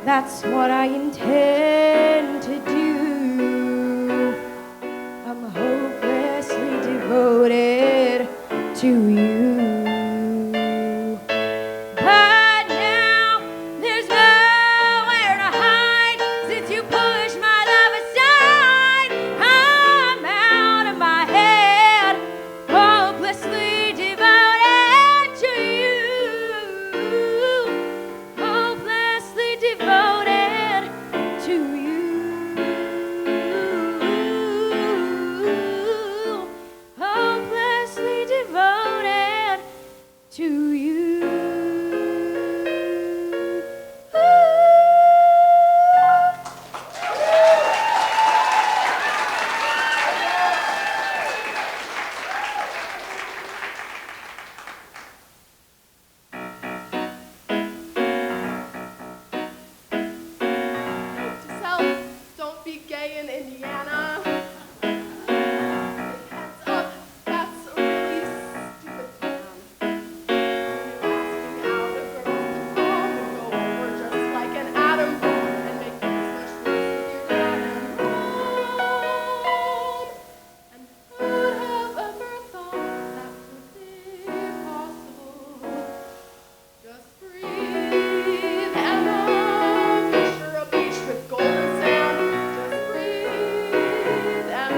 that's what I intend to do. I'm hopelessly devoted to you. But now there's nowhere to hide since you pushed my love aside. I'm out of my head, hopelessly devoted to you. Hopelessly devoted to you. Hopelessly devoted to you. Note to self, don't be gay in Indiana. Heads up, that's a really stupid plan. You asking out a girl to prom would go over just like an atom bomb and make things much worse with your dad and mom. And who'd have ever thought that would be possible? Just breathe and picture a beach with golden sand. Just breathe and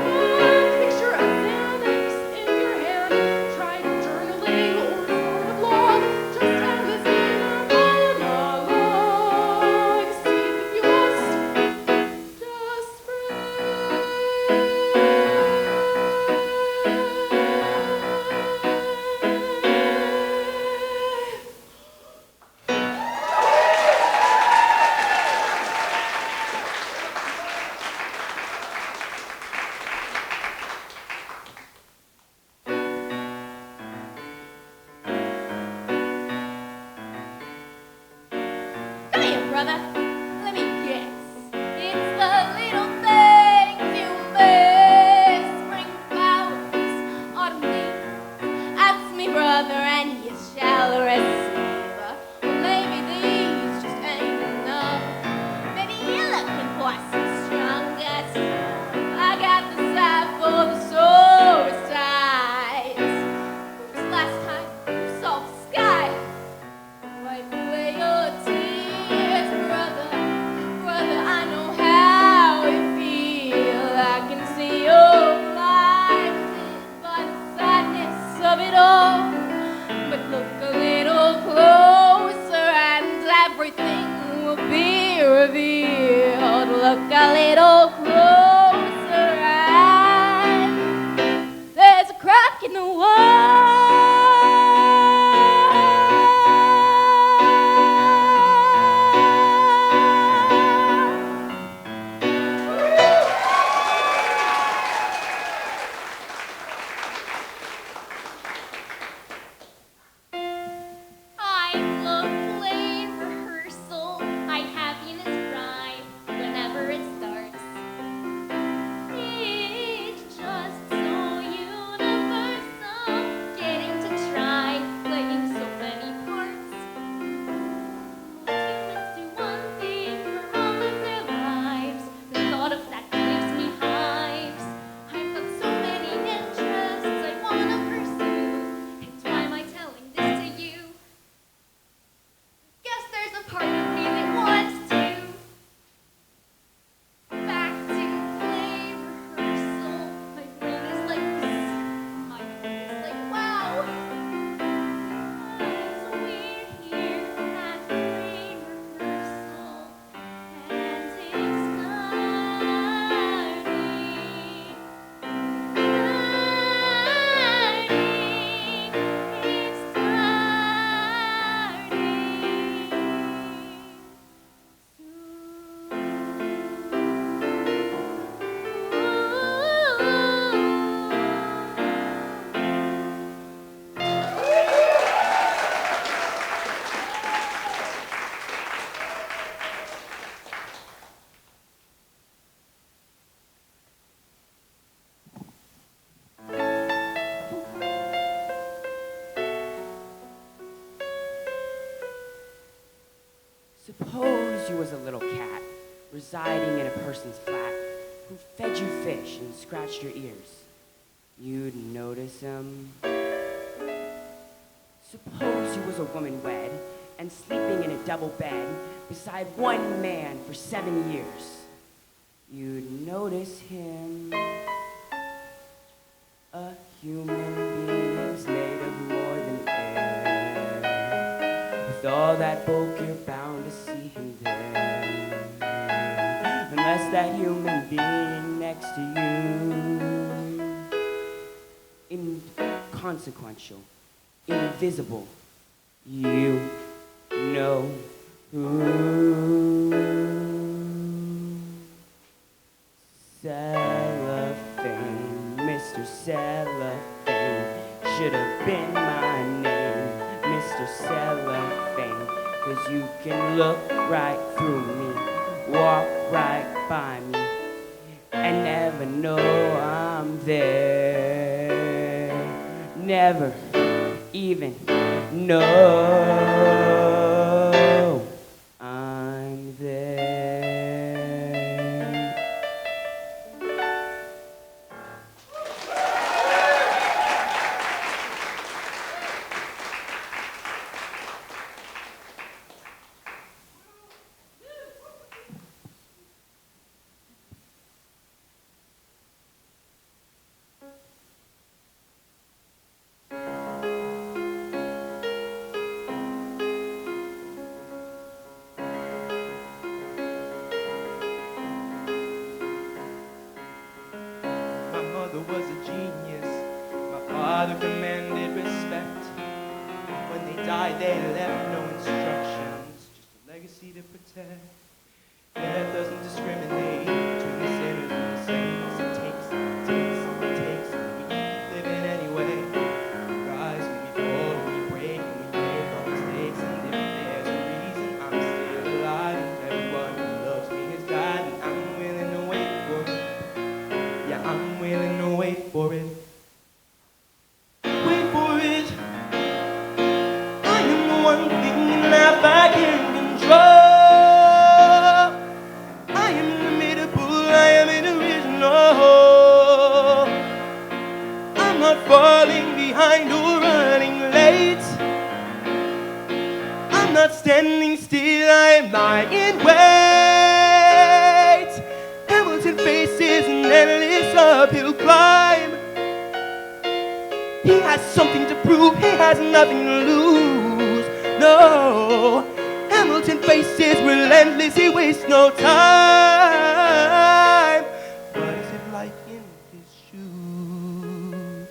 picture a Xanax in your hand. Try journaling or start a blog. Just end this inner monologue. See if you must. Just Come here, brother. Let me guess. It's the little things you miss. Spring flowers, autumn leaves. Ask me, brother, and you shall receive. Or maybe these just ain't enough. Maybe you're looking for some stronger stuff. I got the side for the soberest eyes. When's the last time you saw the sky? Wipe away your tears, brother. Brother, I know how you feel. I can see your life by the sadness of it all. But look a little closer and everything will be revealed. Look a little closer and there's a crack in the wall. I love playing rehearsal. My happiness thrives whenever it starts. It's just so universal. Getting Suppose you was a little cat residing in a person's flat who fed you fish and scratched your ears. You'd notice him. Suppose you was a woman wed and sleeping in a double bed beside one man for 7 years. You'd notice him. A human being's made of more than air. With all that bulk, you're bound to see him there. Unless that human being next to you, inconsequential, invisible, you know who. Cellophane, Mr. Cellophane, should have been my name, Mr. Cellophane, 'cause you can look right through me, walk right by me, and never know I'm there. Never even know I'm there. My mother was a genius. My father commanded respect. When they died, they left no instructions, just a legacy to protect. Death doesn't discriminate between the sinners and the saints. It takes. We keep living anyway. We rise and we fall and we break and we make our mistakes. And if there's a reason I'm still alive, and everyone who loves me has died, and I'm willing to wait for it. Yeah, I'm willing to wait for it. Wait for it. I am the one thing in life I can control. I am inimitable, I am original. I'm not falling behind or running late. I'm not standing still, I am lying in wait. Hamilton faces an endless uphill climb. He has something to prove, he has nothing to lose. No, Hamilton faces relentless, he wastes no time. What is it like in his shoes?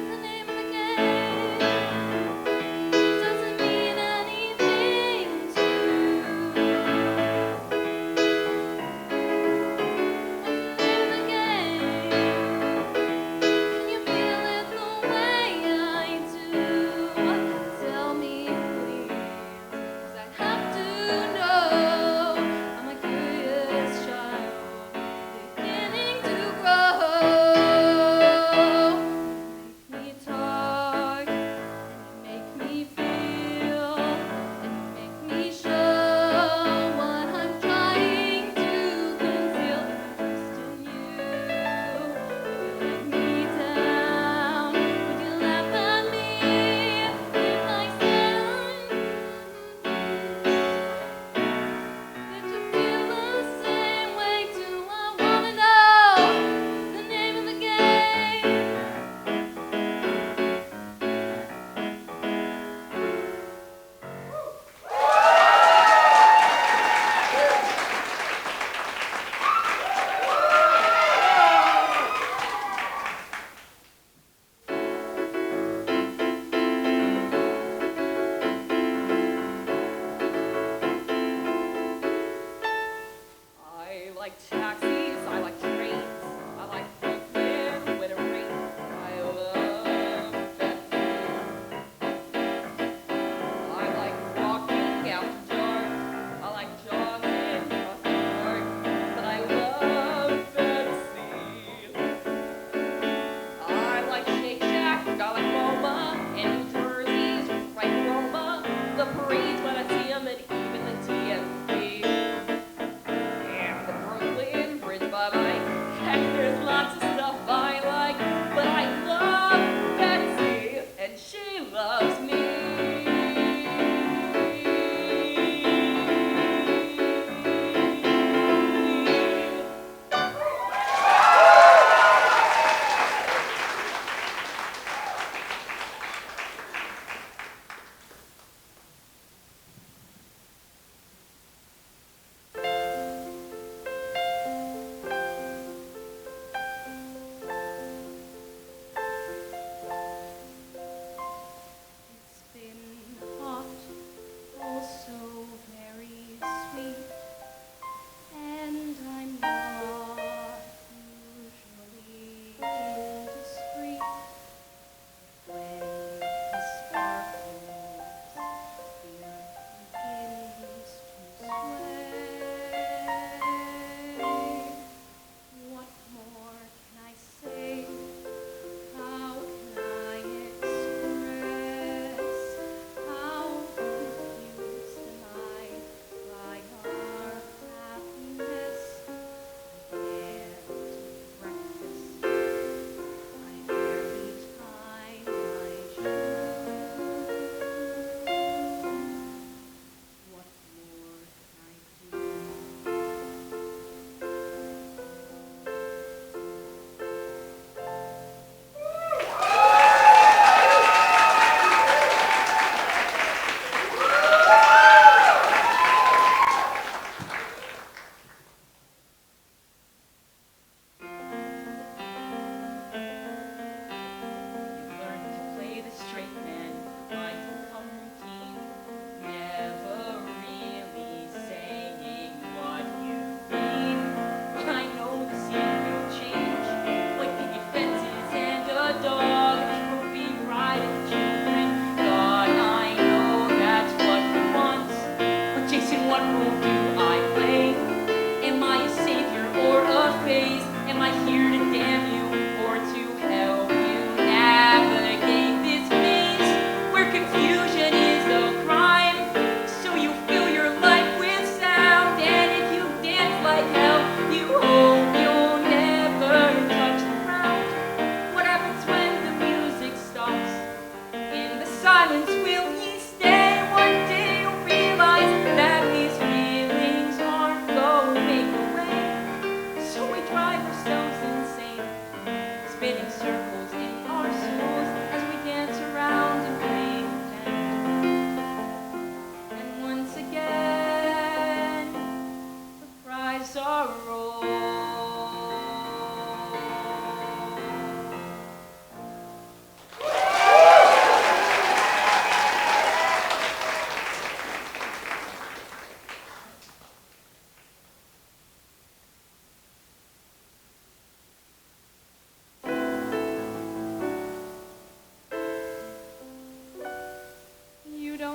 The name of the game doesn't mean anything to me.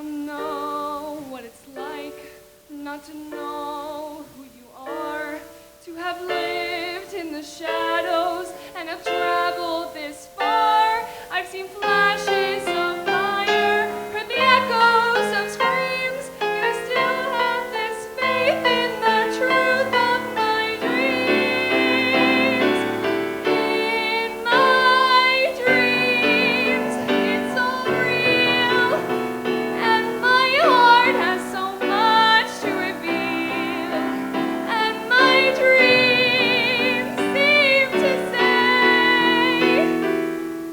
don't know what it's like not to know who you are, to have lived in the shadows and have traveled this far. I've seen flashes of fire, heard the echoes of screams, and I still have this faith in the truth of my dreams. In my dreams, it's all real, and my heart has so much to reveal, and my dreams seem to say,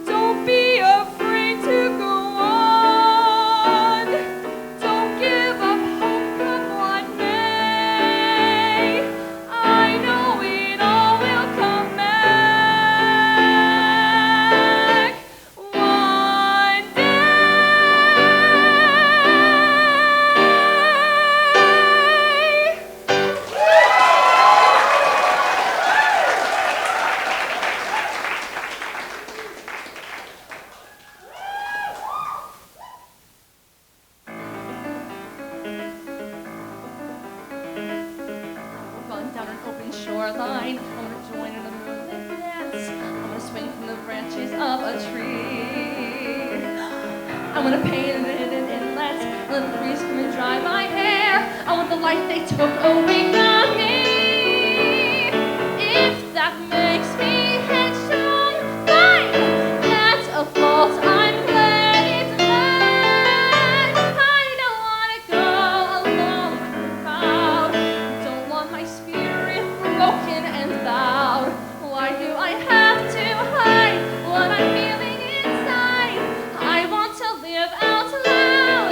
don't be afraid to go on, don't give up hope, come what may. I know it all will come back one Run down an open shoreline. I want to join in a moonlit dance. I want to swing from the branches of a tree. I want to paint in an inlet. Let the breeze come and dry my hair. I want the light they took away from me. If that makes me headstrong, fine. That's a fault I'm glad it's mine. I don't want to go along with the crowd. Don't want my spirit broken and bowed. Why do I have to hide what I'm feeling inside? I want to live out loud.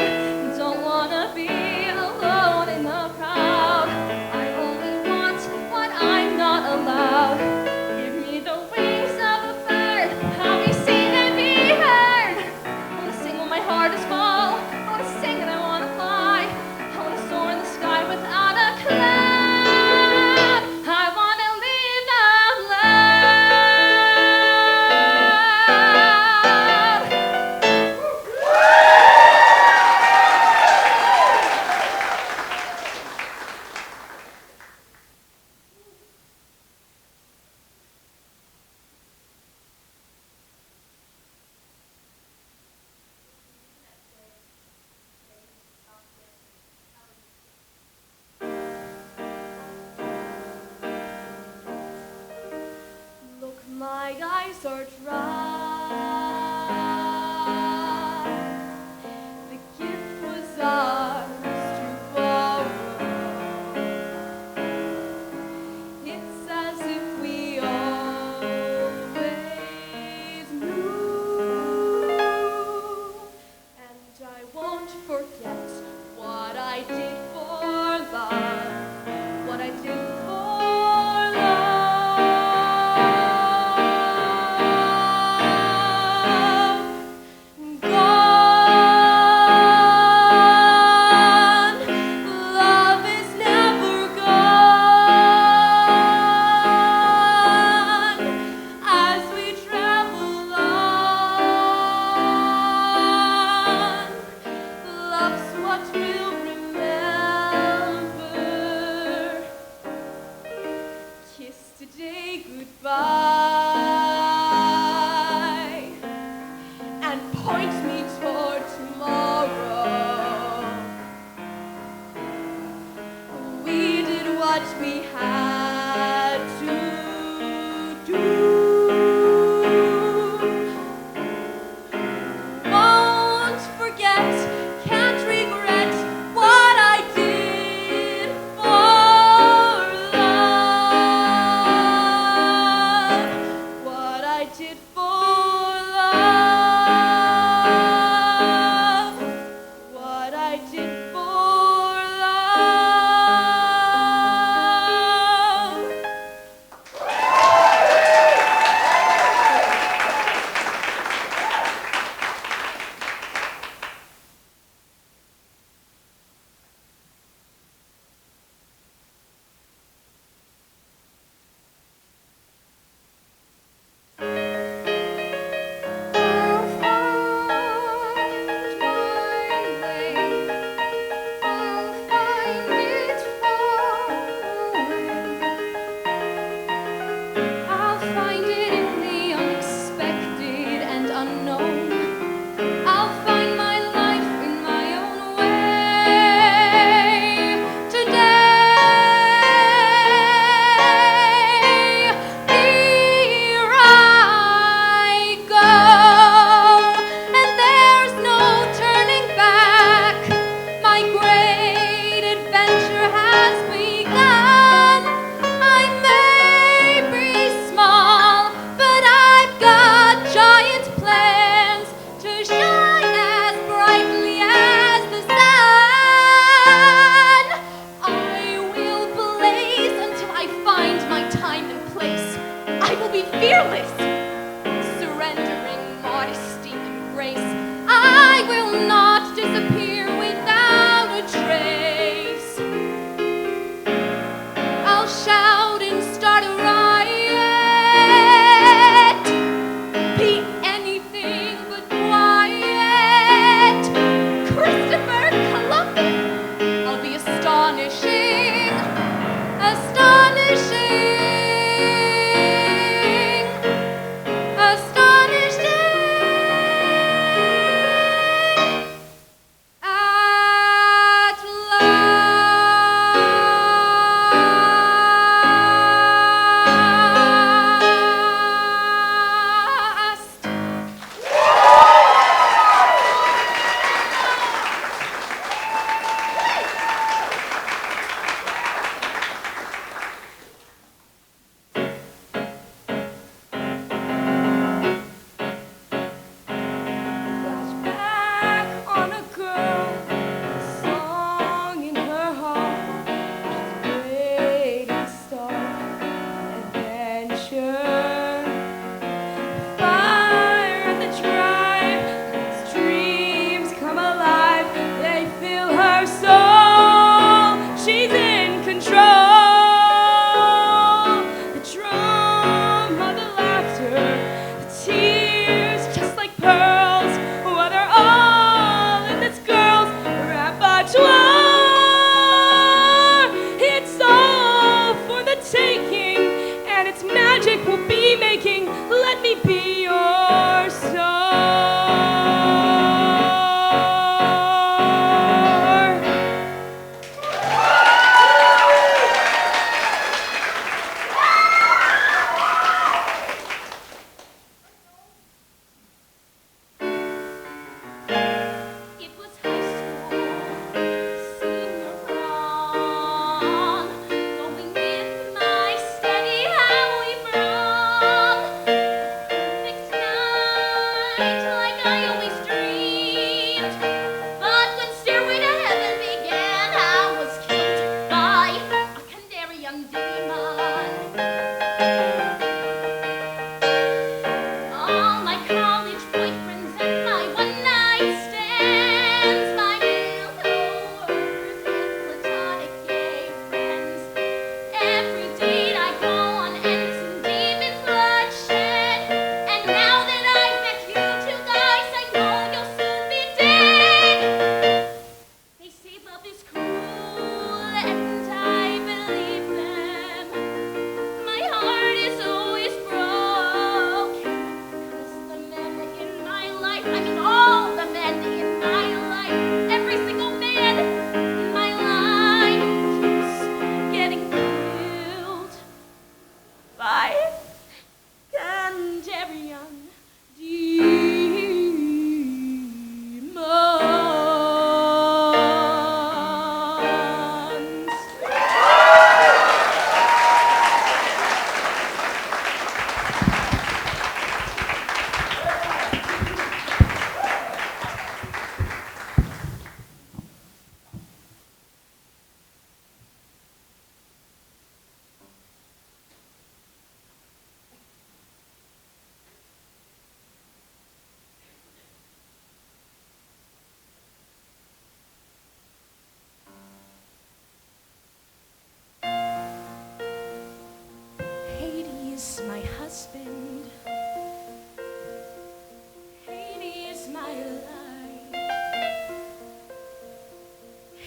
Don't want to be alone in the crowd. I only want what I'm not allowed. Give me the wings of a bird. Help me sing and be heard. I want to sing when my heart is full. I want to sing and I want to fly. I want to soar in the sky without a cloud. I want to live out loud. Look, my eyes are dry. The gift was ours to borrow. It's as if we always knew. And I won't forget what I did for love, what I did for love. Gone, love is never gone. As we travel on, love's what we'll remember. Kiss today goodbye and point me toward tomorrow. We did what we had to do. Won't forget, can't regret what I did for love. What I did for love. What I did for love. I'll find my way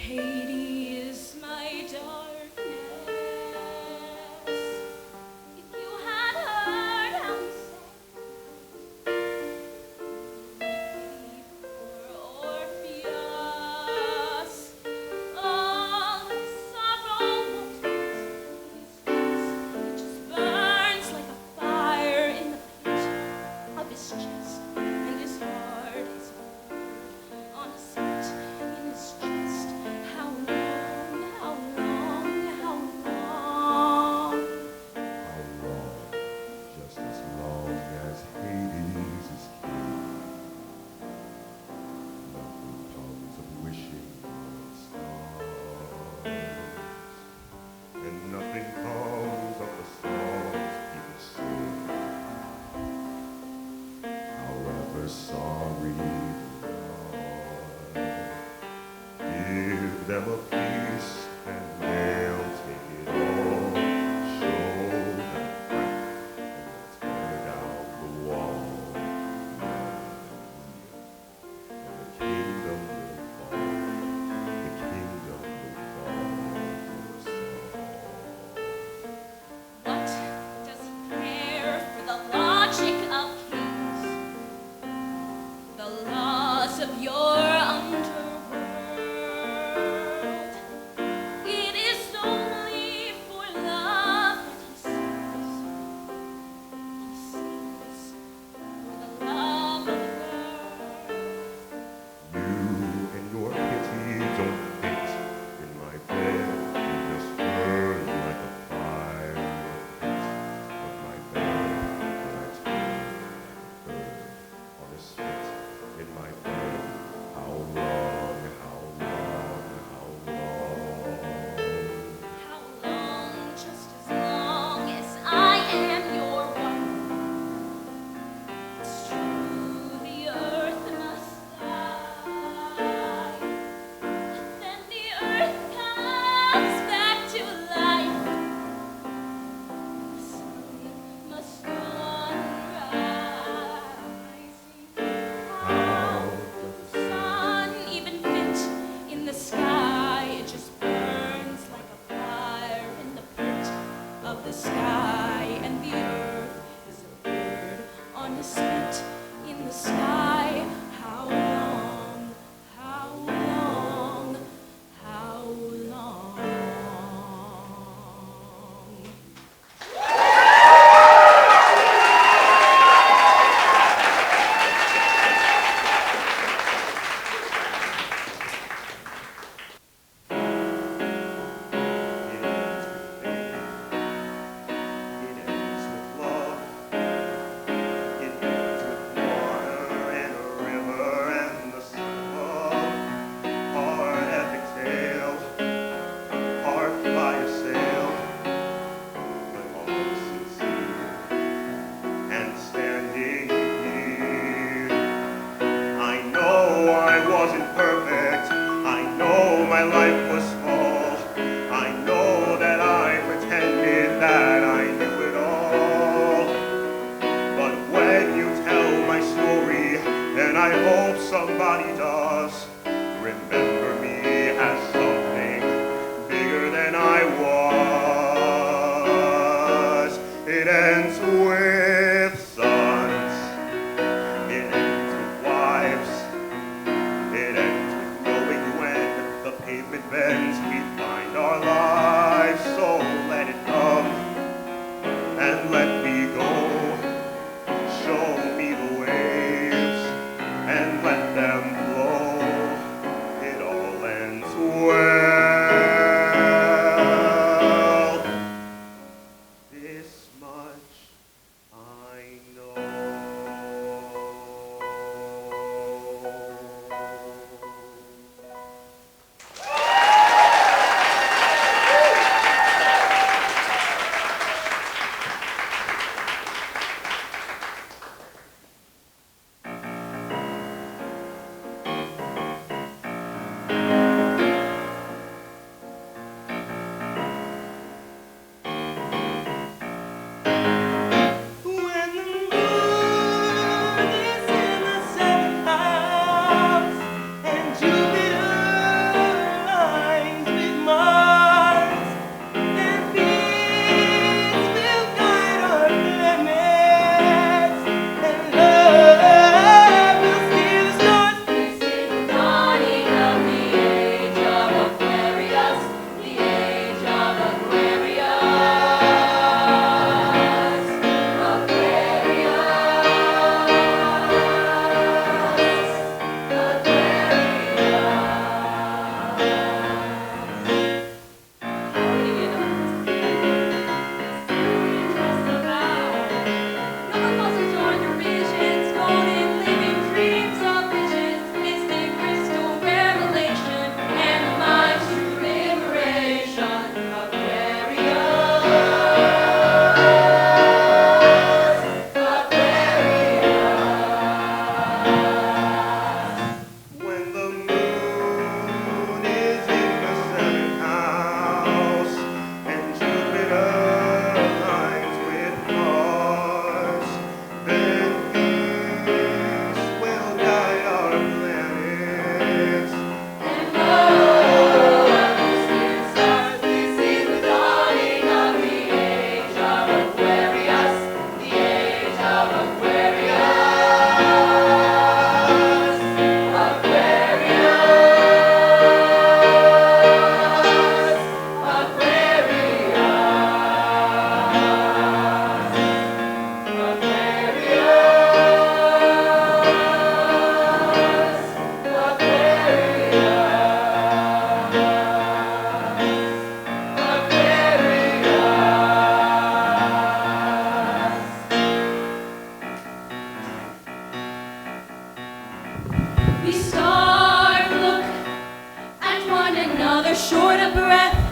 Hades, my darkness. If you had heard how he sang, for Orpheus, all the sorrow it just burns like a fire in the pit of his chest, and his heart is on a spit in his chest. How long, how long, how long? How long? Just as long as Hades is king. Nothing comes of wishing on stars, and nothing comes of the songs people sing. However sorry they are, give them a piece and they'll take it all. Show them crack and tear down the wall. And the kingdom will fall. The kingdom will fall for Saul. What does he care for the logic of kings, the laws of your underworld? It is only for love that he sings. He sings for the love of the world. You and your pity don't fit in my bed. You just burn like a fire in the pit of my bed. And I turn like a bird on a spit in my bed. How long, how long, how long? How long, just as long as I am your wife. It's true, the earth must die, and then the earth comes back to life. The sun must go on rising. How does the sun even fit in the sky? It just burns like a fire in the pit of the sky, and the earth is a bird on a spit in the sky. How long, how long, how long? It ends with love. It ends with water and a river and the sun above. Hard epic tales, hard fire sailed, but all sincere. And standing here, I know I wasn't perfect. I know my life was small. I know that I pretended that I knew it all. But when you tell my story, and I hope somebody does, remember me as something bigger than I was. It ends with sons. It ends with wives. It ends with knowing when the pavement bends. mother short of breath.